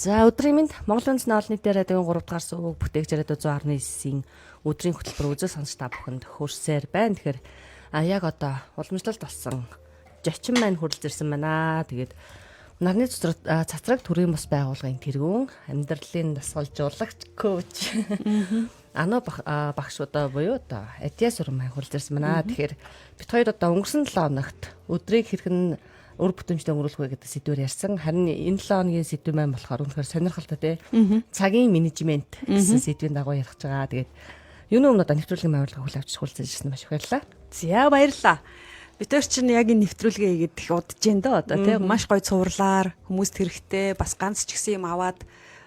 За өдрийн мэнд Монголын наалны дээр радиогийн 3 дугаар сувг бүтээгч радио 119-ийн өдрийн хөтөлбөр үзэл сонсч та бүхэнд хүрсээр байна. Тэгэхээр яг одоо уламжлалт болсон зочин маань хуралж ирсэн байна. Тэгээд нарны цацраг төрийн бас байгууллагын тэргүүн амьдралын дасгалжуулагч коуч Ано багш одоо буюу одоо Атиас уран маань хуралж ирсэн байна. Тэгэхээр бид хоёр одоо өнгөрсөн 7 хоногт өдрийг хэрхэн өр бүтэмжтэй өнгөрүүлэх вэ гэдэг сэдвээр ярьсан. Харин энэ 7 хоногийн сэдв маань болохоор үнэхээр сонирхолтой тий. Цагийн менежмент гэсэн сэдвийн дагуу ярих гэж байгаа. Тэгээд юуны өмнө одоо нэвтрүүлгийн байгууллага хүл авч хуралж ирсэн маш их баярлалаа. За баярлалаа. Бид төр чинь яг энэ нэвтрүүлгээ хийгээд их удаж जैन дөө одоо тий. Маш гоё цувралаар хүмүүст хэрэгтэй бас ганц ч гэсэн юм аваад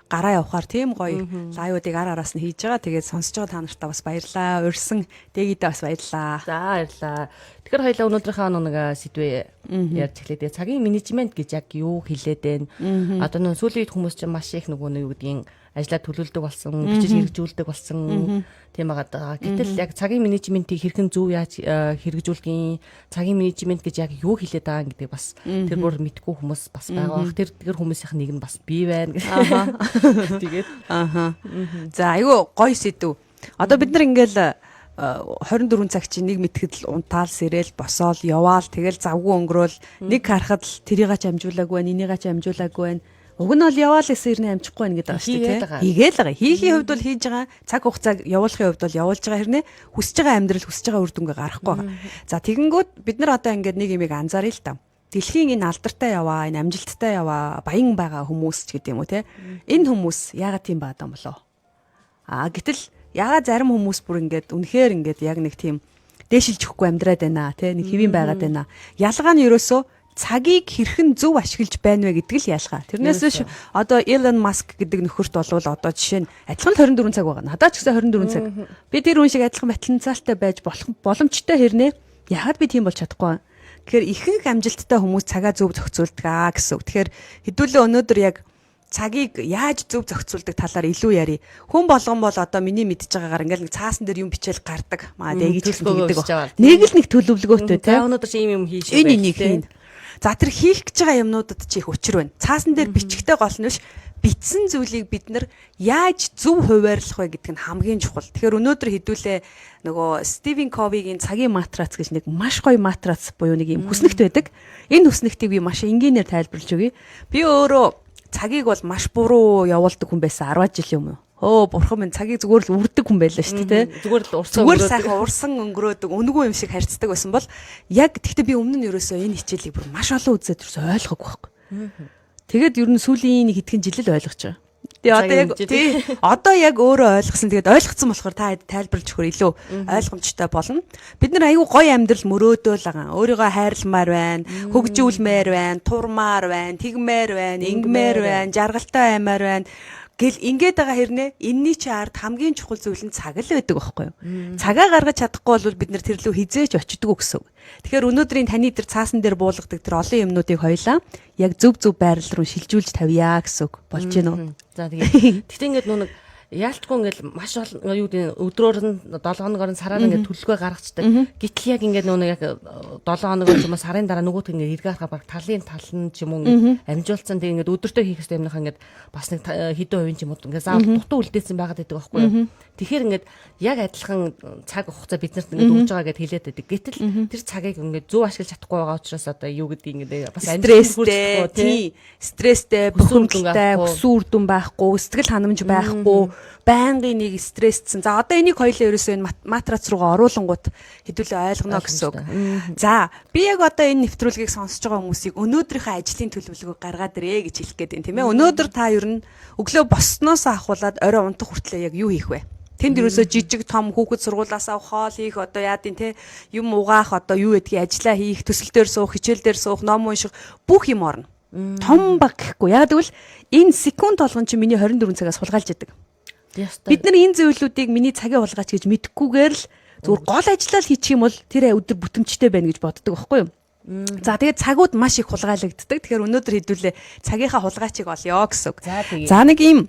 гараа явахаар тийм гоё лайвуудыг араас нь хийж байгаа. Тэгээд сонсож байгаа та нартаа бас баярлалаа. Урьсан дээгийдээ бас баярлалаа. За баярлалаа. Тэгэхээр хоёлаа өнөөдрийнхөө нэг сэдвээ ярьж эхлэе. Цагийн менежмент гэж яг юу хэлээд байна? Одоо нөө сүүлийн үед хүмүүс чинь маш их нөгөө юу гэдгийг ажлаа төлөвлөдөг болсон, бичиж хэрэгжүүлдэг болсон тийм байгаа. Гэтэл яг цагийн менежментийг хэрхэн зөв яаж хэрэгжүүлэх, цагийн менежмент гэж яг юу хэлээд байгаа гэдэг бас тэр бүр мэдгүй хүмүүс бас байгаа. Тэр хүмүүсийн нэг нь бас би байна гэх. Тэгээд За айгүй гоё сэдв. Одоо бид нар ингээл 24 цаг чи нэг мэтгэл унтаал сэрэл босоол яваал тэгэл завгүй өнгөрөөл нэг харахад л тэрийга ч амжуулаагүй байна, энийга ч амжуулаагүй байна. Уг нь бол яваал гэсэн ирнэ амжихгүй байна гэдэг ааштай тийм. Хийгээл байгаа. Хийхийн хувьд бол хийж байгаа. Цаг хугацааг явуулахын хувьд бол явуулж байгаа хэрнээ хүсэж байгаа амьдрал хүсэж байгаа үр дүнгээ гаргахгүй байгаа. За тэгэнгүүт бид нар одоо ингээд нэг юмыг анзааръя л та. Дэлхийн энэ алдартай яваа, энэ амжилттай яваа, баян байгаа хүмүүс ч гэдэг юм уу те. Энэ хүмүүс яагаад тийм баад юм болоо? Гэтэл яагаад зарим хүмүүс бүр ингээд үнэхээр ингээд яг нэг тийм дээшилж өгөхгүй амьдраад байна те. Нэг хэвэн байгаад байна. Ялгаа нь ерөөсөө цагийг хэрхэн зөв ашиглаж байна вэ гэдэг л ялгаа. Тэрнээс биш одоо Elon Musk гэдэг нөхөрт болвол одоо жишээ нь адилхан 24 цаг байгаа. Надад ч гэсэн 24 цаг. Би тэр хүн шиг адилхан баталцаалтай байж боломжтой хэрнээ яагаад би тийм болж чадахгүй вэ? Тэгэхээр ихэнх амжилттай хүмүүс цагаа зөв зохицуулдаг гэсэн үг. Тэгэхээр хэдүүлээ өнөөдөр яг цагийг яаж зөв зохицуулдаг талаар илүү ярив. Хүн болгон бол одоо миний мэдж байгаагаар ингээл нэг цаасан дээр юм бичээл гардаг. Дэгийж гэдэг. Нэг л нэг төлөвлөгөөтэй те. Өнөөдөр чи юм хийж байна. Энийг хийн. За тэр хийх гэж байгаа юмнуудад чи их учир байна. Цаасан дээр бичгтэй гол нь биш. Бичсэн зүйлийг бид нар яаж зөв хуваарлах вэ гэдэг нь хамгийн чухал. Тэгэхээр өнөөдөр хэдүүлээ нөгөө Стивен Ковигийн цагийн матрац гэж нэг маш гоё матрац буюу нэг юм хүснэгт байдаг. Энэ хүснэгтийг би маш энгийнээр тайлбарлаж өгье. Би өөрөө цагийг бол маш буруу явуулдаг хүн байсан 10 жил юм уу. Бурхан минь цагийг зүгээр л үрдэг хүн байлаа шүү дээ. Зүгээр сайхан урсан өнгөрөөдөг өнгөө юм шиг харьцдаг байсан бол яг тэгтээ би өмнө нь ерөөсөө энэ хичээлийг бүр маш олон үзээд ерөөсөө ойлгоогүй байхгүй. Тэгээд ер нь сүүлийн нэг хэдхэн жил л ойлгож байгаа. Тэгээ одоо яг өөрөө ойлгосон. Тэгээд ойлгоцсон болохоор та тайлбарлаж өгөхөр илүү ойлгомжтой болно. Бид нар аюу гоё амьдрал мөрөөдөөл байгаа. Өөрийгөө хайрламаар байна, хөгжүүлмээр байна, турмаар байна, тэгмээр байна, ингэмээр байна, жаргалтай аймаар байна. Гэл ингээд байгаа хэрнээ энэний чи ард хамгийн чухал зүйл нь цаг л байдаг байхгүй юу? Цагаа гаргаж чадахгүй бол бид нар тэр лөө хизээч очдөг гэсэн үг. Тэгэхээр өнөөдрийн таны тэр цаасан дээр буулгадаг тэр олон юмнуудыг хоёлаа яг зөв байрал руу шилжүүлж тавья гэсэн үг болж гэнэ үү? За тэгээд тэгтээ ингээд нүг яалтчгүй ингээд маш олон юу гэдэг өдрөөр нь 7 хоногоор нь сараар ингээд төлөвлөгөө гаргацдаг. Гэтэл яг ингээд нүг яг 7 хоногоор ч юм уу сарын дараа нөгөөт ингээд эргээ харахаар баг талын тал нь ч юм уу ингээд амжуулсан тэг ингээд өдөртөө хийх хэрэгтэй юмнах ингээд бас нэг хэдэн хувийн ч юм уу ингээд заавал дутуу үлдээсэн байгаад байдаг байхгүй юу? Тэгэхээр ингээд яг адилхан цаг хугацаа биднэрт ингээд өгж байгаа гэд хэлээд байдаг. Гэтэл тэр цагийг ингээд зөв ашиглаж чадахгүй байгаа учраас одоо юу гэдгийг ингээд бас стресстэй, стресстэй, бухимдалтай, хүсүрдэн байхгүй, сэтгэл ханамж байхгүй, байнгын нэг стрессцэн. За одоо энийг хоёлаа ерөөсөө энэ матрац руугаа оруулангууд хэдүүлээ ойлгоно гэсэн үг. За би яг одоо энэ нэвтрүүлгийг сонсож байгаа хүмүүсийг өнөөдрийнхөө ажлын төлөвлөгөөг гаргаад ирээ гэж хэлэх гээд байна тийм ээ. Өнөөдөр та ер нь өглөө боссноос ахуулаад орой унтах хүртлээр яг юу хийх вэ? Тэнд ерөөсөө жижиг том хүүхэд сургуулаас авах хоол хийх одоо яадын те юм угаах одоо юу гэдгийг ажиллаа хийх төсөл дээр суух хичээл дээр суух ном унших бүх юм орно. Том баг гэхгүй. Яг тэгвэл энэ секунд болгон чи миний 24 цагаас хулгайлж яадаг. Бид нар энэ зөвлөлүүдийг миний цагийн хулгайч гэж мэдхгүйгээр л зүгээр гол ажиллаа л хийчих юм бол тэр өдөр бүтэмжтэй байна гэж боддог байхгүй юу? За тэгээд цагууд маш их хулгайлагддаг. Тэгэхээр өнөөдөр хэдүүлээ цагийнхаа хулгайчийг олё гэсэн үг. За нэг ийм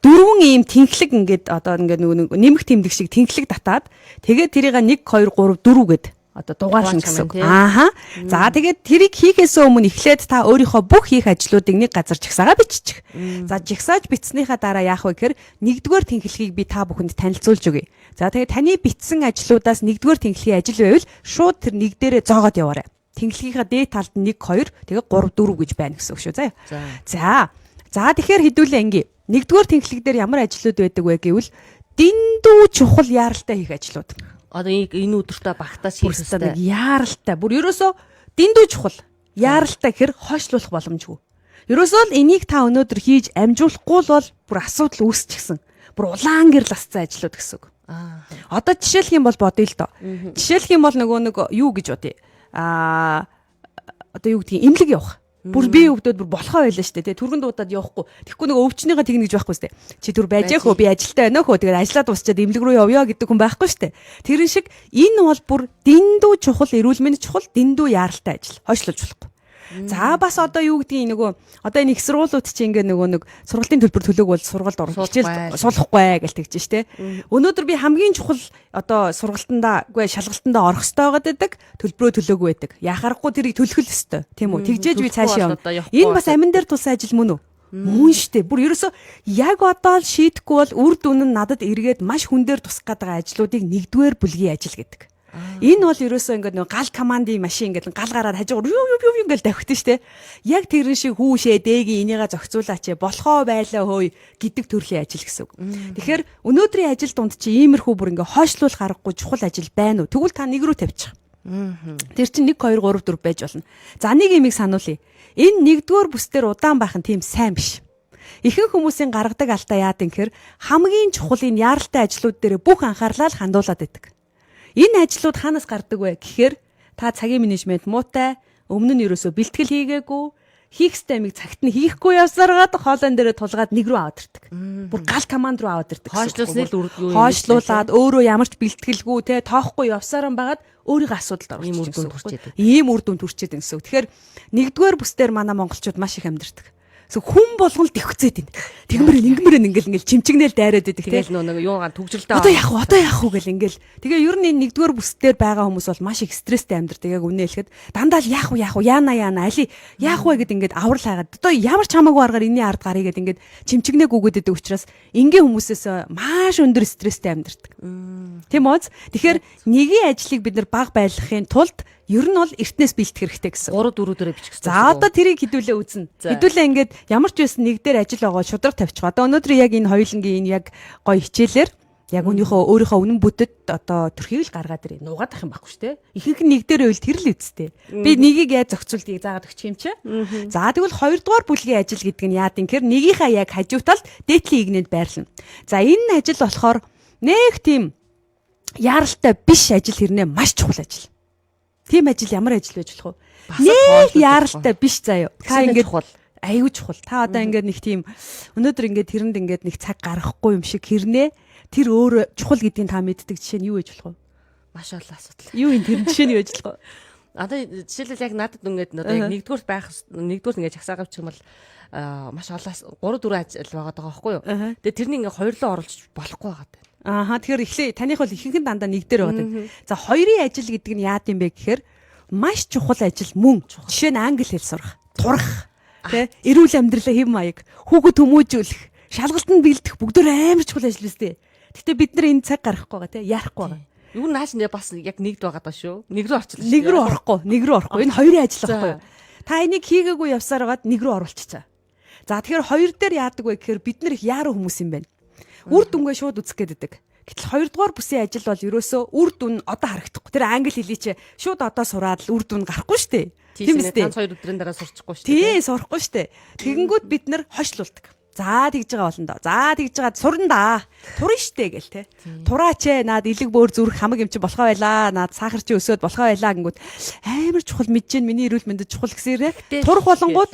дөрвөн ийм тэнхлэг ингээд одоо ингээд нэг нэмэх тэмдэг шиг тэнхлэг татаад тэгээд тэрийг 1 2 3 4 гэд одоо дугаална гэсэн үг. Хуваалцах юм, Ааха. За тэгээд тэрийг хийхээс өмнө эхлээд та өөрийнхөө бүх хийх ажлуудыг нэг газар жигсаага биччих. За жигсааж бичснийхаа дараа яах вэ гэхээр нэгдүгээр тэнхлэхийг би та бүхэнд танилцуулж өгье. За тэгээд таны бичсэн ажлуудаас нэгдүгээр тэнхлэхийн ажил байвал шууд тэр нэг дээрээ зоогоод яваарай. Тэнхлэхийнхаа дээд талд 1 2 тэгээд 3 4 гэж байна гэсэн үг шүү. За. За тэгэхээр хэдүүлээ ингээ. Нэгдүгээр тэнхлэг дээр ямар ажлууд байдаг вэ гэвэл дэндүү чухал яаралтай хийх ажлууд. Одоо энэ өдөртөө багтаас хийх Нэг яаралтай. Бүр ерөөсөө дэндүү чухал. Яаралтай гэхэр хойшлуулах боломжгүй. Ерөөсөө л энийг та өнөөдөр хийж амжуулахгүй л бол бүр асуудал үүсчихсэн. Бүр улаан гэрэл асцсан ажлууд гэсэн үг. Одоо жишээлх юм бол бодъё л доо. Жишээлх юм бол нөгөө нэг юу гэж бодъё. Одоо юу гэдгийг имлэг явах. Бүр би өвдөд бүр болохоо байлаа штэ тий. Түргэн дуудаад явахгүй. Тэгэхгүй нөгөө өвчнийхээ тэгнэ гэж байхгүй штэ. Чи түр байж яах вэ? Би ажилдаа байна хөө. Тэгээд ажиллаад усчаад имлэг рүү явъя гэдэг хүн байхгүй штэ. Тэрэн шиг энэ бол бүр дэндүү чухал, эрүүл мэндийн чухал, дэндүү яаралтай ажил. Хойшлуулж болохгүй. За бас одоо юу гэдгийг нөгөө одоо энэ их сургуулиуд чи ингээ нөгөө нэг сургалтын төлбөр төлөөг бол сургалт хичээл суулгахгүй гэж тэгж штэ. Өнөөдөр би хамгийн чухал одоо сургалтандаа үгүй шалгалтандаа орох ёстой байдаг, төлбөрөө төлөөгүй байдаг. Яхаарахгүй тэрийг төлөх л ёстой. Тийм үү? Тэгжээж би цаашаа явна. Энэ бас амин дээр тулсан ажил мөн үү? Мөн штэ. Бүр ерөөсөө яг одоо л шийдэхгүй бол үр дүн нь надад эргээд маш хүн дээр тусах гэдэг ажлуудыг нэгдүгээр бүлгийн ажил гэдэг. Энэ бол ерөөсөө ингээд нэг гал командын машин ингээд гал гараад хажуугаар юу ингээд давхитэн штэ. Яг тэрэн шиг хүүшээ дээгийн энийгээ зохицуулаач болохоо байлаа хөөе гэдэг төрлийн ажил гэсэн үг. Тэгэхээр өнөөдрийн ажил дунд чи иймэрхүү бүр ингээд хойшлуулах аргагүй чухал ажил байна уу? Тэгвэл та нэг рүү тавьчих. Тэр чинь 1 2 3 4 байж болно. За нэг имийг сануулъя. Энэ нэгдүгээр бүсдэр удаан байх нь тийм сайн биш. Ихэнх хүмүүсийн гаргадаг алдаа яад гэхээр хамгийн чухал энэ яаралтай ажлууд дээр бүх анхаарлаа л хандуулад байдаг. Энэ ажлууд хаанаас гардаг вэ гэхээр та цагийн менежмент муутай, өмнө нь ерөөсөө бэлтгэл хийгээгүй, хийх системийг цагт нь хийхгүй явсараад хоолойн дээрээ тулгаад нэг рүү аваад ирдэг. Бүр гал команд руу аваад ирдэг. Хойшлуулаад өөрөө ямар ч бэлтгэлгүй те тоохгүй явсараа байгаад өөрийнхөө асуудалд орчихсон. Ийм үр дүн төрчээд гэсэн. Тэгэхээр нэгдүгээр бүсдэр манай монголчууд маш их амьдэрдэг. Хүн болгон л дэвхцээд байна. Тэгмэр ингээл чимчигнэл дайраад байдаг. Тэгэл нэг юугаар төгжрэлтэй. Одоо яах вэ гэл ингээл. Тэгээ ер нь энэ нэгдүгээр бүсдэр байгаа хүмүүс бол маш их стресстэй амьдардаг. Яг үнэ хэлэхэд дандаа л яах вэ яана али яах вэ гэд ингээд аврал хайгаад. Одоо ямар ч хамаагүй аргаар энэний ард гарыг гэд ингээд чимчигнээ гүгээд байдаг учраас энгийн хүмүүсээс маш өндөр стресстэй амьдардаг. Тийм үү? Тэгэхээр нэгийн ажлыг бид нар баг байлгахын тулд ер нь бол эртнээс бэлтгэх хэрэгтэй гэсэн. 3 4 дээрээ бичих гэсэн. За одоо тэрийг хэдүүлээ үзнэ. Хэдүүлээ ингээд ямар ч байсан нэг дээр ажил байгаа шудраг тавьчих. Одоо өнөөдөр яг энэ хоёулангийн энэ яг гоё хичээлээр яг өөрийнхөө үнэн бүтэд одоо төрхийг л гаргаад ирээ. Нуугаад ах юм байхгүй шүү дээ. Ихэнх нь нэг дээр байвал тэр л үсттэй. Би нэгийг яаж зохицуултыг заагаад өгчих юм чи. За тэгвэл 2 дугаар бүлгийн ажил гэдэг нь яад юм хэр нэгийнхаа яг хажуутал дээдлийн игнэд байрлана. За энэ ажил болохоор нэг тийм яаралтай биш ажил хэрнээ маш чухал ажил. Тийм ажил ямар ажил байж болох вэ? Нэг яаралтай биш заяа. Та ингээд аюу чухал. Та одоо ингээд нэг тийм өнөөдөр ингээд тэрэнд ингээд нэг цаг гаргахгүй юм шиг хэрнээ тэр өөр чухал гэдгийг та мэддэг жишээ нь юу байж болох вэ? Маш олон асуудал. Юу энэ тэр жишээ нь юу байж болох вэ? Одоо жишээлбэл яг надад ингээд яг нэгдүгээр ингээд жагсаа авчих юм бол маш олон 3 4 ажил байгаа даа байхгүй юу? Тэгээ тэрний ингээд хоёрлоо оруулж болохгүй байгаа даа. Тэгэхээр эхлээ таних бол ихэнх нь дандаа нэг дээр байдаг. За хоёрын ажил гэдэг нь яад юм бэ гэхээр маш чухал ажил мөн. Жишээ нь англи хэл сурах, турах, тэ эрүүл амьдралаа хэв маяг, хүүхэд хүмүүжүүлэх, шалгалтанд бэлдэх бүгдөө амар чухал ажил үстэй. Гэтэ бид нар энэ цаг гарахгүй байгаа, тэ яарахгүй байгаа. Юу нааш нэ бас яг нэгд байгаа даа шүү. Нэг рүү орчихлоо. Нэг рүү орохгүй. Энэ хоёрын ажил байхгүй юу? Та энийг хийгээгүй явсаар байгаад нэг рүү оруулчихаа. За тэгэхээр хоёр дээр яадаг вэ гэхээр бид нар их яаруу хүмүүс юм байна. Үр дүнгээ шууд үзэх гээд байдаг. Гэтэл 2 дугаар бүсийн ажил бол ерөөсөө үр дүн одоо харагдахгүй. Тэр англи хэлий чи шууд одоо сураад л үр дүн гарахгүй штэ. Тийм үстэй. 2 өдрийн дараа сурчихгүй штэ. Тий, сурахгүй штэ. Тэгэнгүүт бид нар хойшлуулдаг. За тэгж байгаа болно доо. За тэгж байгаа сурна да. Турна штэ гэл те. Тураач наад илэг бөөр зүрх хамаг юм чи болохоо байлаа. Наад сахар чи өсөөд болохоо байлаа гингүүд амар чухал мэдэж миний эрүүл мэндэд чухал гэсээрээ турах болонгууд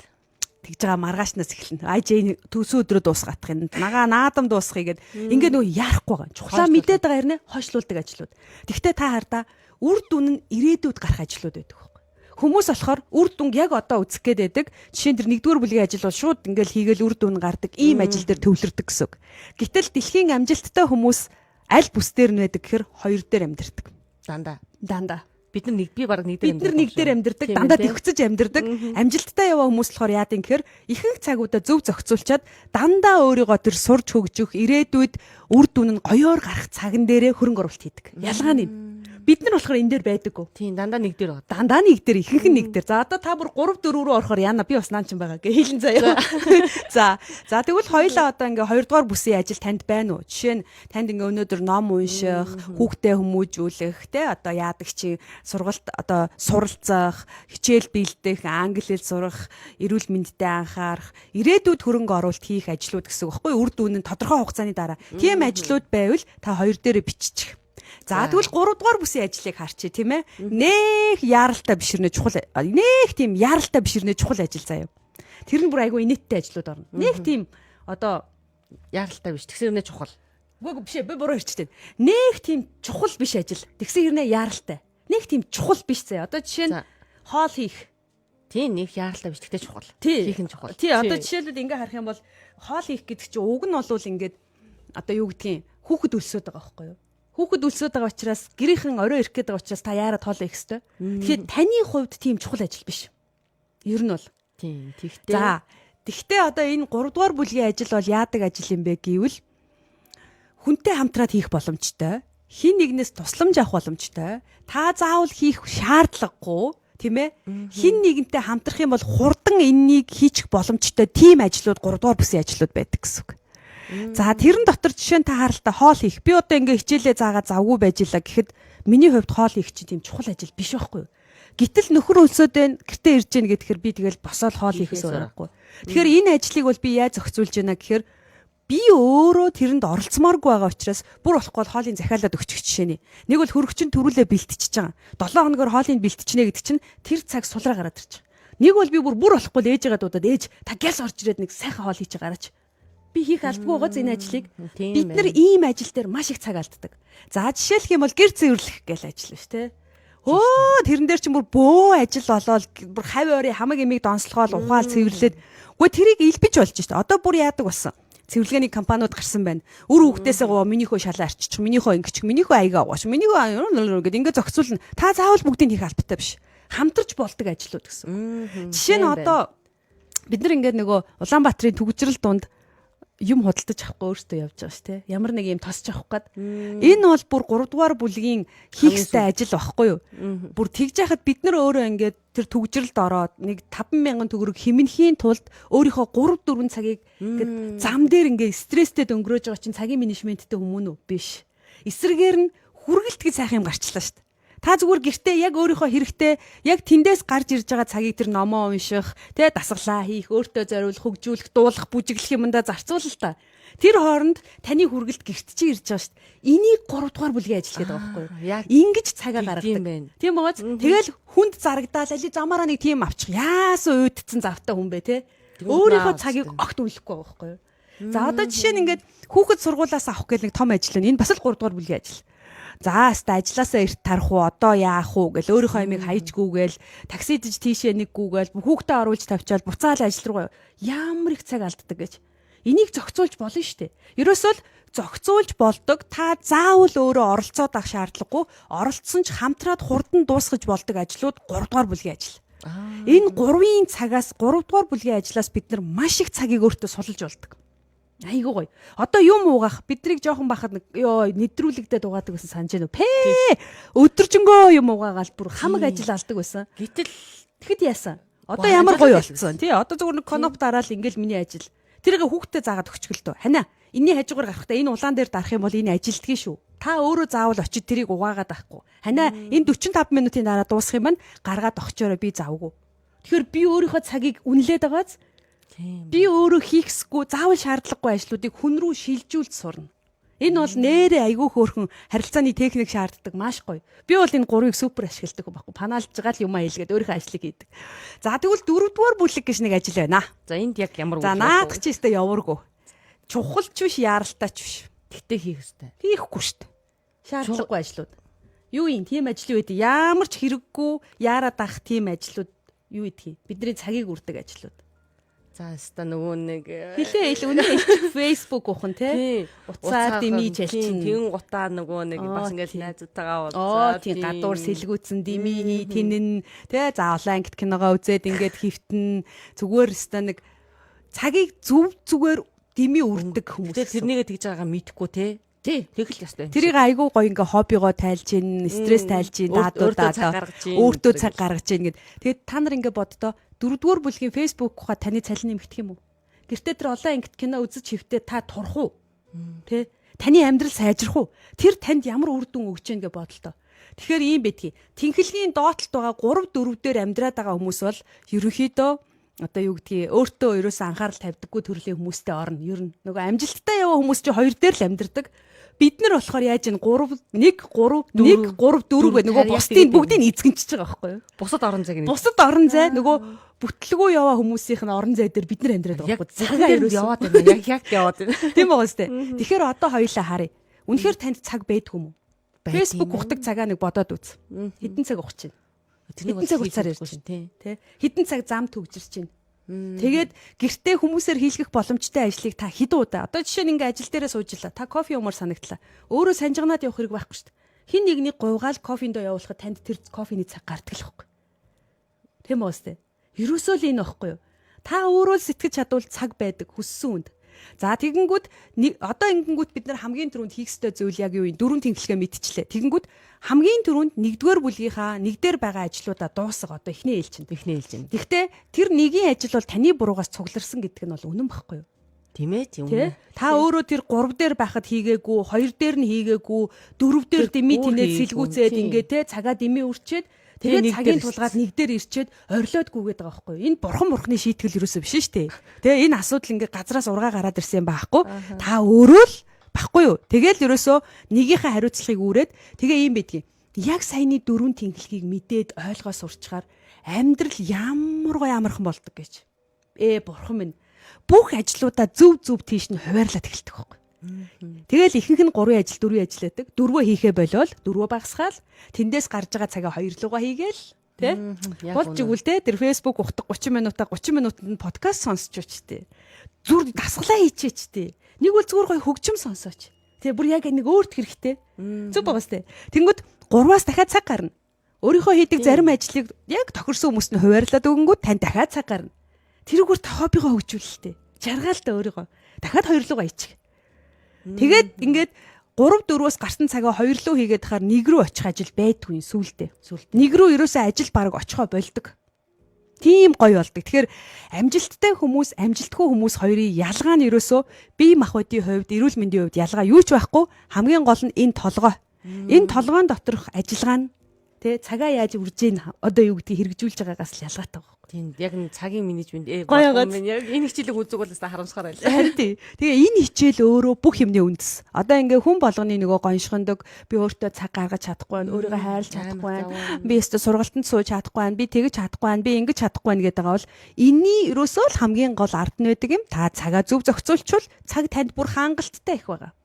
тэгж байгаа маргаашнаас эхэлнэ. Жээ төсөө өдрөө дуусгах юм. Наадам дуусгахыг ингээд нөгөө яарахгүй байгаа. Чухлаа мэдээд байгаа хэрнээ хойшлуулдаг ажлууд. Тэгвэл та хардаа үр дүн нь ирээдүйд гарах ажлууд байдаг байхгүй. Хүмүүс болохоор үр дүн яг одоо үзэх гээд байдаг. Жишээ нь тэр нэгдүгээр бүлгийн ажил бол шууд ингээд хийгээл үр дүн гардаг ийм ажил дээр төвлөрдөг гэсэн үг. Гэтэл дэлхийн амжилттай хүмүүс аль бүс дээр нь байдаг гэхээр хоёр дээр амьдэрдэг. Дандаа. бид нар би баг нэг дээр бид нар нэг дээр амьдэрдэг, дандаа төвхөцөж амьдэрдэг. Амжилттай яваа хүмүүс болохоор яад юм гэхээр ихэнх цагуудаа зөв зохицуулчаад дандаа өөрийгөө тэр сурж хөгжих, ирээдүйд үр дүн нь гоёор гарах цаган дээрээ хөрөнгө оруулалт хийдэг. Ялгаа нь бид нар болохоор энэ дээр байдаггүй. Тийм дандаа нэг дээр байгаа. Дандаа нэг дээр ихэнх нь нэг дээр. За одоо та бүр 3 4 рүү орохоор яана би бас наан ч юм байгаа гэ хэлэн заяа. За тэгвэл хоёлаа одоо ингээ 2 дугаар бүсийн ажил танд байна уу? Жишээ нь танд ингээ өнөөдөр ном унших, хүүхдээ хүмүүжүүлэх, те одоо яадаг чи сургалт одоо суралцах, хичээл бэлдэх, англи хэл сурах, эрүүл мэндэд анхаарах, ирээдүйд хөрөнгө оруулалт хийх ажлууд гэсэн үг байхгүй юу? Үр дүн нь тодорхой хугацааны дараа. Тийм ажлууд байвал та 2 дээрээ биччих. За тэгвэл 3 дугаар бүсийн ажлыг харчи тийм ээ. Нэх яаралтай биширнэ чухал. Нэх тийм яаралтай биширнэ чухал ажил заяа. Тэр нь бүр айгүй инээдтэй ажлууд орно. Нэх тийм одоо яаралтай биш. Тэгсэн хэрнээ чухал. Үгүй биш би буруу хэлчихэв. Нэх тийм чухал биш ажил. Тэгсэн хэрнээ яаралтай. Нэх тийм чухал биш заяа. Одоо жишээ нь хоол хийх. Тийм нэг яаралтай биш. Тэгтээ чухал. Хийх нь чухал. Тий одоо жишээлбэл ингээ харах юм бол хоол хийх гэдэг чинь уг нь бол ингээд одоо юу гэдгийг хүүхэд өлсөд байгаа байхгүй юу? Хүүхэд өлсөд байгаа учраас гэрийнхэн орой ирэх гээд байгаа учраас та яарад хоол их хэвээр. Тэгэхээр таны хувьд тийм чухал ажил биш. Ер нь бол. Тийм. Тэгтээ. За. Тэгтээ одоо энэ 3 дугаар бүлгийн ажил бол яадаг ажил юм бэ гэвэл хүнтэй хамтраад хийх боломжтой. Хин нэгнээс тусламж авах боломжтой. Та заавал хийх шаардлагагүй, тийм ээ? Хин нэгнтэй хамтрах юм бол хурдан энэнийг хийчих боломжтой тийм ажлууд 3 дугаар бүсийн ажлууд байдаг гэсэн үг. За тэрэн дотор жишээ нь та харалтаа хоол хийх. Би одоо ингээ хичээлээ заагаад завгүй байж илаа гэхэд миний хувьд хоол хийх чинь тийм чухал ажил биш байхгүй юу? Гэтэл нөхөр өлсөд байна, гэртээ ирж гин гэхээр би тэгэл босоод хоол хийхээс урахгүй. Тэгэхээр энэ ажлыг бол би яаж зохицуулж байна гэхээр би өөрөө тэрэнд оролцмооргүй байгаа учраас бүр болохгүй бол хоолыг захиалаад өгчих жишээ нь. Нэг бол хөрөгчин төрүүлээ бэлтчихэж байгаа. 7 хоногор хоолыг бэлтчихнэ гэдэг чинь тэр цаг сулраа гараад ирчих. Нэг бол би бүр болохгүй л ээжигээ дуудаад ээж та гяс орж ирээд нэг сайхан хоол хийж гараач. Би хийх алдгүй байгаа энэ ажлыг. Бид нар ийм ажил дээр маш их цаг алддаг. За жишээлх юм бол гэр цэвэрлэх гээл ажил биш те. Өө тэрэн дээр чинь бүр бөө ажил болоод бүр хавь ойрын хамаг эмийг донслохоол ухаал цэвэрлээд үгүй тэрийг илбэж болж шээ. Одоо бүр яадаг болсон. Цэвэрлэгээний компаниуд гарсан байна. Үр хүүхдээсээ гоо минийхөө шалаа арччих, минийхөө ингэчих, минийхөө аяга угааш, минийхөө гэдэг ингээд зохицуулна. Та заавал бүгдийг хийх албатай биш. Хамтарч болдог ажлууд гэсэн. Жишээ нь одоо бид нар ингээд нөгөө Улаанбаатарын төгжрөл дунд юм худалдаж авахгүй өөртөө явж байгаа ш, тэ. Ямар нэг юм тосч авах гээд. Энэ бол бүр 3 дугаар бүлгийн хийх ёстой ажил байхгүй юу? Бүр тэгж яхад бид нар өөрөө ингээд тэр төгжрэлд ороод нэг 50000 төгрөг хэмнэхийн тулд өөрийнхөө 3 4 цагийг ингээд зам дээр ингээд стресстэй өнгөрөөж байгаа чинь цагийн менежменттэй хүмүүн үү? Биш. Эсрэгээр нь хүргэлт гэж сайхан юм гарчлаа ш. Та зүгээр гэртээ яг өөрийнхөө хэрэгтэй яг тэндээс гарч ирж байгаа цагийг тэр номоо унших, тэ дасгалаа хийх, өөртөө зориулах, хөгжүүлэх, дуулах, бүжиглэх юмдаа зарцуул л та. Тэр хооронд таны хүргэлт гэрт чи ирж байгаа шүү дээ. Энийг 3 дугаар бүлгийн ажил гэдэг байгаа байхгүй юу? Ингэж цагаа гаргадаг. Тийм бааз. Тэгэл хүнд зарагдаал али замаараа нэг тийм авчих. Яасан уйдцсан завтай хүн бэ те? Өөрийнхөө цагийг огт үлэхгүй байгаа байхгүй юу? За одоо жишээ нь ингээд хүүхэд сургуулаас авах гэх нэг том ажил нь энэ бас л 3 дугаар бүлгийн ажил. За хаста ажилласаа эрт тарах уу одоо яах уу гэл өөрийнхөө ямиг хайжгүйгээл таксидж тийшээ нэггүйгээл хүүхдээ оруулж тавьчаал буцаал ажил руу ямар их цаг алддаг гэж. Энийг зохицуулж болно шүү дээ. Ерөөсөө л зохицуулж болдог. Та заавал өөрөө оролцоод авах шаардлагагүй. Оролцсон ч хамтраад хурдан дуусгаж болдог ажлууд 3 дугаар бүлгийн ажил. Энэ 3-ын цагаас 3 дугаар бүлгийн ажлаас бид нар маш их цагийг өөртөө сулж болдог. Айгуу гоё. Одоо юм уугаах бидрийг жоохон бахад нэвтрүүлэгдээд угаадаг байсан санаж байна уу? Пээ. Өдөржингөө юм угаагаал бүр хамаг ажил алдаг байсан. Гэтэл тэгэхэд яасан? Одоо ямар гоё болцсон тий. Одоо зүгээр нэг коноп дараал ингээл миний ажил. Тэрийг хүүхдэд заагаад өгчихөл төө. Ханаа. Энийний хажуугаар гарахдаа энэ улаан дээр дарах юм бол энэ ажилтгий шүү. Та өөрөө заавал очиж тэрийг угаагаад авахгүй. Ханаа энэ 45 минутын дараа дуусах юм байна. Гаргаад огчоороо би завгүй. Тэгэхээр би өөрийнхөө цагийг үнэлээд байгааз би өөрөө хийхсгүй заавал шаардлагагүй ажлуудыг хүн рүү шилжүүлж сурна. Энэ бол нэрээ айгүй хөөрхөн харилцааны техник шаарддаг маш гоё. Би бол энэ 3-ыг супер ашигладаг байхгүй. Панаалж байгаа л юм аялгээд өөрийнхөө ажлыг хийдэг. За тэгвэл 4 дугаар бүлэг гэж нэг ажил байна. За энд яг ямар үг вэ? За наадах чи өстой явааргүй. Чухалч биш, яаралтаач биш. Тэгтээ хийх өстой. Хийхгүй шүү дээ. Шаардлагагүй ажлууд. Юу юм тийм ажил үү? Ямар ч хэрэггүй яарад ах тийм ажлууд юу идэх юм? Бидний цагийг үрдэг ажлууд. За хаста нөгөө нэг Хилээ үнэн Facebook ухан тий. Уцаар дими чэлчин. Тэгэн гутаа нөгөө нэг бас ингээд найзуудтайгаа уулзаад тий гадуур сэлгүүцэн дими тэнэн тий за олон ангит киногоо үзээд ингээд хөвтөн зүгээр өстө нэг цагийг зүгээр дими үрдэг хүмүүс. Тэрнийгээ тэгж байгаагаа мэдхгүй тий. Тэгэл ястай. Тэрийг айгүй гоё ингээ хоббигоо тайлж гин, стресс тайлж гин, даадуудаа өөртөө цаг гаргаж гин гэд. Тэгээд та нар ингээ боддоо 4-р бүлгийн Facebook ухаа таны цалин нэмэгдэх юм уу? Гэртээ тэр олон ангит кино үзэж хөвтөө та турах уу? Тэ? Таны амьдрал сайжрах уу? Тэр танд ямар үр дүн өгч гин гэж бодлоо. Тэгэхээр ийм битгий. Тэнхлэгийн доотлолт байгаа 3-4 дээр амьдраад байгаа хүмүүс бол ерөнхийдөө одоо юу гэдгийг өөртөө ерөөсөө анхаарал тавьдаггүй төрлийн хүмүүстэй орно. Ер нь нөгөө амжилттай яваа хүмүүс чинь 2 дээр л амьдардаг. Бид нар болохоор яаж ин 3 1 3 1 3 4 гэх нөгөө бусдын бүгдийг эзэгэнчиж байгаа байхгүй юу? Бусад орон зайг нэг. Бусад орон зай нөгөө бүтлгүү яваа хүмүүсийнх нь орон зай дээр бид нар амьдраад байгаа байхгүй юу? Цагаа ерөөс яваад байна. Яг яваад байна. Тийм байгаа сте. Тэгэхээр одоо хоёулаа харъя. Үнэхээр танд цаг байдгүй юм уу? Facebook ухдаг цагаа нэг бодоод үз. Хэдэн цаг ухаж чинь? Хэдэн цаг уцаар ярьж чинь тий? Хэдэн цаг зам төгжирч чинь? Тэгээд гэртээ хүмүүсээр хийлгэх боломжтой ажлыг та хэд удаа одоо жишээ нь ингээ ажил дээрээ суужлаа та кофе уумаар санагдлаа өөрөө санжигнаад явах хэрэг байхгүй шүү дээ хин нэгний говьгаал кофендоо явуулахад танд тэр кофений цаг гардаг л байхгүй тийм үү сте ерөөсөө л энэ байхгүй юу та өөрөө л сэтгэж чадвал цаг байдаг хүссэн үнд за тэгэнгүүт одоо ингэнгүүт бид нар хамгийн түрүүнд хийх ёстой зүйл яг юу вэ дөрөв тэнхлэгээ мэдчихлээ тэгэнгүүт хамгийн түрүүнд 1-р бүлгийнхаа 1-дээр байгаа ажлуудаа дуусга одоо эхний ээлжинд. Гэхдээ тэр нэгийн ажил бол таны буруугаас цугларсан гэдэг нь бол үнэн байхгүй юу? Тийм ээ тийм. Та өөрөө тэр 3 дээр байхад хийгээгүй, 2 дээр нь хийгээгүй, 4 дээр дими тэнээд сэлгүүцээд ингээ те цагаа дими үрчээд тэгээд цагийн тулгаад 1 дээр ирчээд орилоодгүйгээд байгаа байхгүй юу? Энэ бурхан бурхны шийтгэл юусоо биш шүү дээ. Тэгээ энэ асуудал ингээ газраас ургаа гараад ирсэн юм байхгүй. Та өөрөө л баггүй юу? Тэгэл ерөөсөө нэгийнхээ хариуцлагыг үүрээд тэгээ ийм байдгийг. Яг саяны 4 тэнхлэгийг мэдээд ойлгоо сурчгаар амьдрал ямар гоё амархан болдог гэж. Бурхан минь. Бүх ажлуудаа зөв тийш нь хуваарлаад эхэлдэг байхгүй. Тэгэл ихэнх нь 3 ажил 4 ажилладаг. 4 хийхээ болол 4 багсгаал тэндээс гарч байгаа цагаа 2 лугаа хийгээл тий? Болж игүүл те тэр Facebook ухдаг 30 минутанд нь подкаст сонсч өчтэй. Зүр дасглаа хийчээчтэй. Нэг бол зүгээр гоё хөгжим сонсооч. Тэгээ бүр яг нэг өөрт хэрэгтэй. Зүг байгаас те. Тэнгүүд 3-аас дахиад цаг гарна. Өөрийнхөө хийдэг зарим ажлыг яг тохирсон хүмүүст нь хуваарлаад өгөнгүүт тань дахиад цаг гарна. Тэрүүгээр та хоббигоо хөгжүүлэлтэй. Жаргаалтай өөрийгөө. Дахиад 2 лугаа ичих. Тэгээд ингээд 3-4-өөс гарсан цагаа 2 луу хийгээд хахаар 1 рүү очих ажил байдгүй сүултээ. 1 рүү ерөөсөө ажил баг очихоо болдог. Тийм гоё болдог. Тэгэхээр амжилттай хүмүүс, амжилтгүй хүмүүс хоёрын ялгаа нь ерөөсөө бие махбодын хувьд, эрүүл мэндийн хувьд ялгаа юу ч байхгүй. Хамгийн гол нь энэ толгой. Энэ толгойн доторх ажиллагаа нь тэ цагаа яаж үржиж ийн одоо юу гэдгийг хэрэгжүүлж байгаагаас л ялгаатай байна. Тийм яг нэг цагийн менежмент яг энэ хичээлийг үздэг бол харамсахаар байлаа. Харин тий. Тэгээ энэ хичээл өөрөө бүх юмны үндэс. Одоо ингээ хүн болгоны нөгөө гоншгондог би өөртөө цаг гаргаж чадахгүй байна, өөрийгөө хайрлаж чадахгүй байна. Би өөртөө сургалтанд сууж чадахгүй байна, би тэгж чадахгүй байна, би ингэж чадахгүй байна гэдэг байгаа бол энэний ерөөсөө л хамгийн гол ард нь байдаг юм. Та цагаа зөв зохицуулчвал цаг танд бүр хангалттай их байгаа.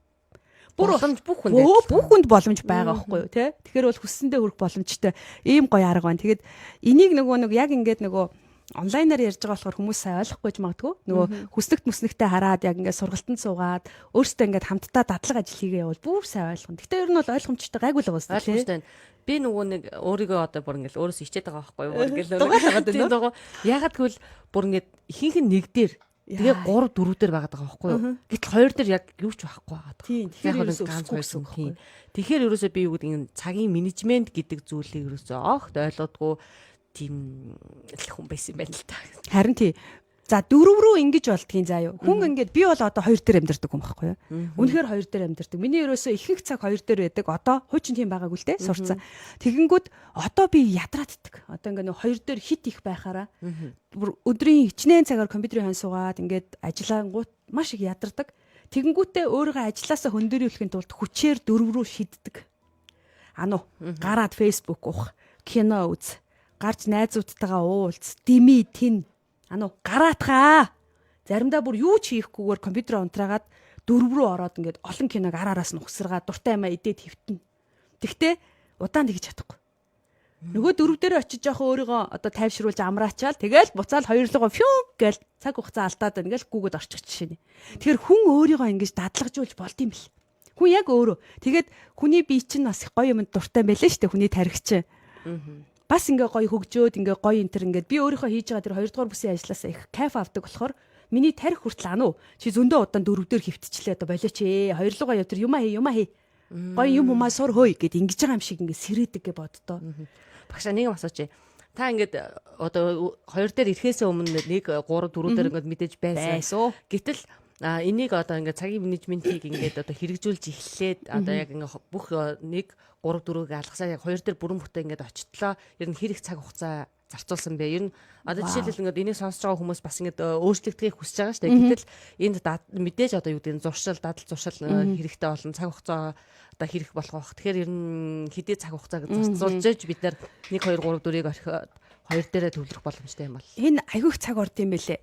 Боломж бүх хүнд боломж байгаа байхгүй юу те. Тэгэхээр бол хүссэндээ хүрэх боломжтой ийм гоё арга байна. Тэгээд энийг нөгөө яг ингээд нөгөө онлайнаар ярьж байгаа болохоор хүмүүс сайн ойлгохгүй ч магадгүй. Нөгөө хүснэгт мүснэгтэй хараад яг ингээд сургалтанд суугаад өөрсдөө ингээд хамтдаа дадлага ажил хийгээ явал бүр сайн ойлгоно. Гэхдээ ер нь бол ойлгомжтой гайгүй л байгаа шүү дээ. Би нөгөө нэг өөрийгөө одоо бүр ингээд өөрөөсөө ичээд байгаа байхгүй юу? Ингээд ягаад гэвэл бүр ингээд ихэнх нь нэг дээр тэгээ 3 4 дээр байгаад байгаа байхгүй юу? Гэтэл 2 дээр яг юу ч байхгүй байгаа. Тийм. Тэгэхээр ерөөсөө би юу гэдэг нь цагийн менежмент гэдэг зүйлийг ерөөсөө огт ойлгодгүй тийм хүн байсан юм байна л та. Харин тий. За 4 рүү ингэж болдгийн заа юу. Хүн ингээд би бол одоо 2 дээр амьдардаг хүн байхгүй юу? Үнэхээр 2 дээр амьдардаг. Миний ерөөсөө ихэнх цаг 2 дээр байдаг. Одоо хуучин тийм байгаагүй л те сурцсан. Тэгэнгүүт одоо би ядрааддаг. Одоо ингээд 2 дээр хит их байхаараа өдрийн хичнээн цагаар компьютерийн хон суугаад ингээд ажиллаангууд маш их ядардаг. Тэгэнгүүтээ өөрийгөө ажилласаа хөндөрүүлэхийн тулд хүчээр 4 рүү шиддэг. Гараад Facebook уух, кино үз, гарч найзуудтайгаа уулз, дими тэн гараатхаа. Заримдаа бүр юу ч хийхгүйгээр компьютер унтраагаад 4 рүү ороод ингээд олон киног араараас нь ухсаргаад дуртай юмаа идээд хөвтнө. Тэгтээ удаан тэгж чадахгүй. Нөгөө дөрөв дээр очиж жоохон өөрийгөө одоо тайвшруулж амраачаал тэгэл буцаал хоёрлогоо фью гээл цаг хугацаа алдаад ингээл гүгэд орчих жишээ нь. Тэгэхээр хүн өөрийгөө ингэж дадлагжуулж болд юм бэл. Хүн яг өөрөө. Тэгээд хүний бие чинь бас гоё юмд дуртай байлаа шүү дээ хүний тархич. Бас ингээ гоё хөгжөөд ингээ гоё энтер ингээд би өөрийнхөө хийж байгаа тэр 2 дугаар бүсийн ажилласаа их кайф авдаг болохоор миний тарих хүртэл ануу чи зөндөө удаан дөрөв дээр хөвтчлээ одоо болооч ээ хоёрлогоо яв тэр юмаа хий. Гоё юм humаа сур хөөе гэд ингэж байгаа юм шиг ингээ сэрээдэг гэ боддоо. Багшаа нэг юм асууч. Та ингээд одоо 2 дээр ирэхээс өмнө 1 3 4 дээр ингээд мэдээж байсан. Гэтэл энийг одоо ингээд цагийн менежментийг ингээд одоо хэрэгжүүлж эхлээд одоо яг ингээд бүх 1 3 4-г алгасаа яг 2 дээр бүрэн бүтээ ингээд очтлоо. Ер нь хэрэг цаг хугацаа зарцуулсан бэ. Ер нь одоо жишээлбэл ингээд энийг сонсож байгаа хүмүүс бас ингээд өөрчлөгдөхийг хүсэж байгаа шүү дээ. Гэтэл энд мэдээж одоо юу гэдэг нь зуршил, дадал зуршил хэрэгтэй болон цаг хугацаа одоо хэрэг болох байх. Тэгэхээр ер нь хэдий цаг хугацааг зарцуулж бид нар 1 2 3 4-ийг орхиод 2 дээрээ төвлөрөх боломжтой юм бол. Энэ айгүйх цаг орд юм бэлээ.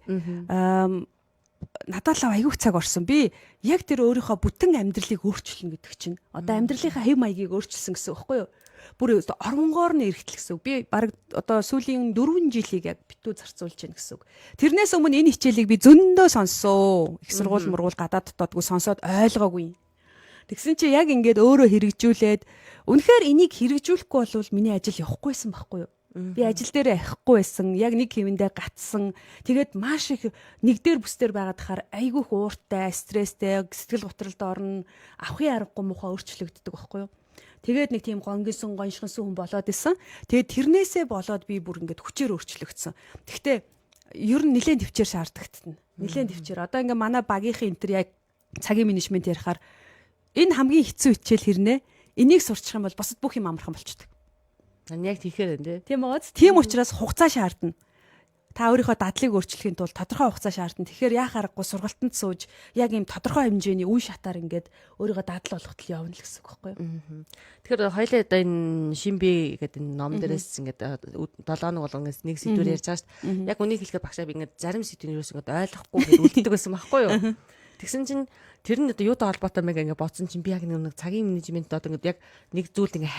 Надад л айгүйх цаг орсон. Би яг тэр өөрийнхөө бүтэн амьдралыг өөрчилнө гэдэг чинь. Одоо амьдралынхаа хэв маягийг өөрчилсөн гэсэн үг байхгүй юу? Бүр оронгоор нь эргэтэл гэсэн үг. Би баг одоо сүүлийн 4 жилийг яг битүү зарцуулж байна гэсэн үг. Тэрнээс өмнө энэ хичээлийг би зөндөө сонссон. Их сургууль мургуул гадаад дотоодгүй сонсоод ойлгоогүй. Тэгсэн чи яг ингээд өөрөө хэрэгжүүлээд үнэхээр энийг хэрэгжүүлэхгүй бол миний ажил явахгүйсэн байхгүй юу? Би ажил дээрээ авахгүй байсан. Яг нэг хэвэндээ гатсан. Тэгээд маш их нэг дээр бүс дээр байгаад хахаар айгүйх ууртай, стресстэй, сэтгэл готролд орно. Авахын аргагүй муухай өөрчлөгддөг байхгүй юу? Тэгээд нэг тийм гонгисон, гоншгонсон хүн болоод исэн. Тэгээд тэрнээсээ болоод би бүр ингээд хүчээр өөрчлөгдсөн. Гэхдээ ер нь нэлээд төвчээр шаардлагатна. Нэлээд төвчээр. Одоо ингээд манай багийнхан энтер яг цагийн менежмент ярихаар энэ хамгийн хэцүү хичээл хэрнээ? Энийг сурчих юм бол босод бүх юм амархан болчихдог. Яг тийхээр энэ тийм бааз. Тийм учраас хугацаа шаардна. Та өөрийнхөө дадлыг өөрчлөхийн тулд тодорхой хугацаа шаардна. Тэгэхээр яах аргагүй сургалтанд сууж яг ийм тодорхой хэмжээний үе шатаар ингээд өөрийгөө дадал болгоход явна л гэсэн үг байхгүй юу? Тэгэхээр хоёлаа одоо энэ Шинби гэдэг энэ ном дээрээс ингээд 7 хоног болгоноос нэг сэдвээр ярьж байгаа шүү дээ. Яг үнийг хэлэхэд багшаа би ингээд зарим сэдвийн юус ингээд ойлгохгүй гэдэг үлддэг байсан байхгүй юу? Тэгсэн чинь тэр нь одоо юутай холбоотой мэг ингээд бодсон чинь би яг нэг цагийн менежмент одоо ингээд яг нэг зүйлд ингээд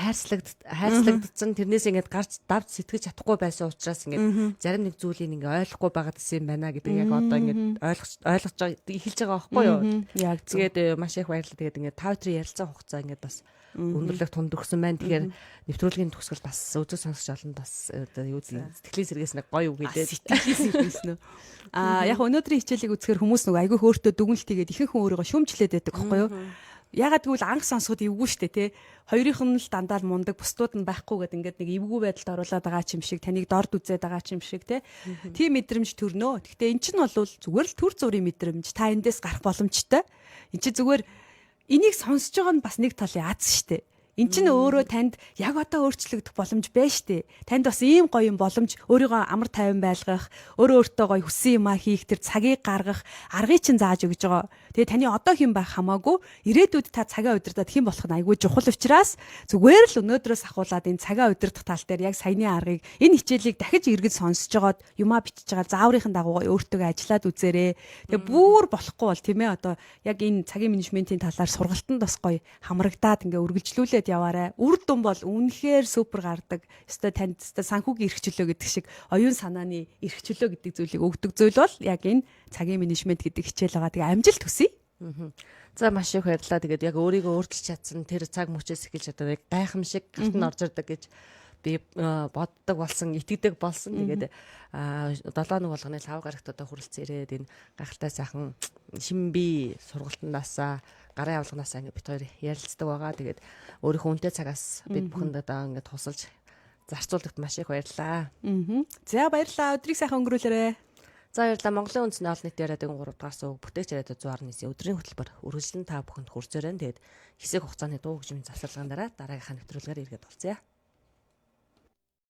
хайрцлагдсан тэрнээс ингээд гарч давж сэтгэж чадахгүй байсан учраас ингээд зарим нэг зүйлийг ингээд ойлгохгүй байгаад исэн юм байна гэдэг яг одоо ингээд ойлгож байгаа эхэлж байгаа байхгүй юу? Яг тэгээд маш их баярлалаа. Тэгээд ингээд 5 өдрийн ярилцсан хугацаа ингээд бас өндөрлөг тунд өгсөн байна. Тэгэхээр нэвтрүүлгийн төгсгөл бас үзэг сонсож олон бас одоо юу гэдэг сэтгэлийн сэргээс нэг гоё үг хэлээд сэтгэлийн сэргээс нөө. Яг өнөөдрийн хичээлийг үзэхээр хүмүүс нэг айгүй хөөртөө дүгнэлт хийгээд ихэнх хүн өөрийгөө шүмжлээд байдаг байхгүй юу? Ягаад гэвэл анх сонсоход эвгүй штэ тий. Хоёрынх нь л дандаа л мундаг, бусдууд нь байхгүй гэдэг ингээд нэг эвгүй байдалд оруулаад байгаа ч юм шиг, таныг дорд үзээд байгаа ч юм шиг тий. Тийм мэдрэмж төрнөө. Гэхдээ эн чинь бол зүгээр л төр зургийн мэдрэмж. Та эндээс гарах боломжтой. Эн чинь зүгээр энийг сонсож байгаа нь бас нэг талын аз штэ. Эн чинь өөрөө танд яг одоо өөрчлөгдөх боломж байна штэ. Танд бас ийм гоё юм боломж өөрийгөө амар тайван байлгах, өөртөө гоё хүссэн юмаа хийх, тэр цагийг гаргах, аргыг чинь зааж өгж байгаа. Тэгээ таны одоо хэн байх хамаагүй ирээдүйд та цагаа удирдах хэн болох нь айгүй чухал учраас зүгээр л өнөөдрөөс ахуулаад энэ цагаа удирдах тал дээр яг саяны аргыг энэ хичээлийг дахиж эргэж сонсож жоод юмаа бичиж байгаа зааврынхан дагуу өөртөө ажиллаад үзээрэй. Тэгээ бүр болохгүй бол тийм ээ одоо яг энэ цагийн менежментийн талаар сургалтанд бас гоё хамрагдаад ингээ үргэлжлүүлээд яваарай. Үр дүн бол үнэхээр супер гардаг. Өстой танд өстой санхүүгийн эрхчлөө гэдэг шиг оюун санааны эрхчлөө гэдэг зүйлийг өгдөг зүйл бол яг энэ цагийн менежмент гэдэг хичээл байгаа. Тэгээ амжилт хүсье. За маш их баярлалаа. Тэгээд яг өөрийгөө өөрчилж чадсан тэр цаг мөчөөс эхэлж одоо яг гайхамшиг гарт нь орж ирдэг гэж би боддог болсон, итгэдэг болсон. Тэгээд 7 хоног болгоны лав гарагт одоо хүрэлцэн ирээд энэ гайхалтай сайхан Шинби сургалтандаасаа гарын авлагнаасаа ингээд бит хоёр ярилцдаг байгаа. Тэгээд өөрийнхөө үнэтэй цагаас бид бүхэнд одоо ингээд тусалж зарцуулдагт маш их баярлалаа. За баярлалаа. Өдрийг сайхан өнгөрүүлээрэй. За баярлалаа. Монголын үндэсний олон нийтийн радиогийн 3 дугаар сувг бүтээгч радио 119 өдрийн хөтөлбөр үргэлжлэн та бүхэнд хүрчээрэн. Тэгээд хэсэг хугацааны дуу хөгжмийн завсарлагын дараа дараагийнхаа нэвтрүүлгээр иргэд болцъё.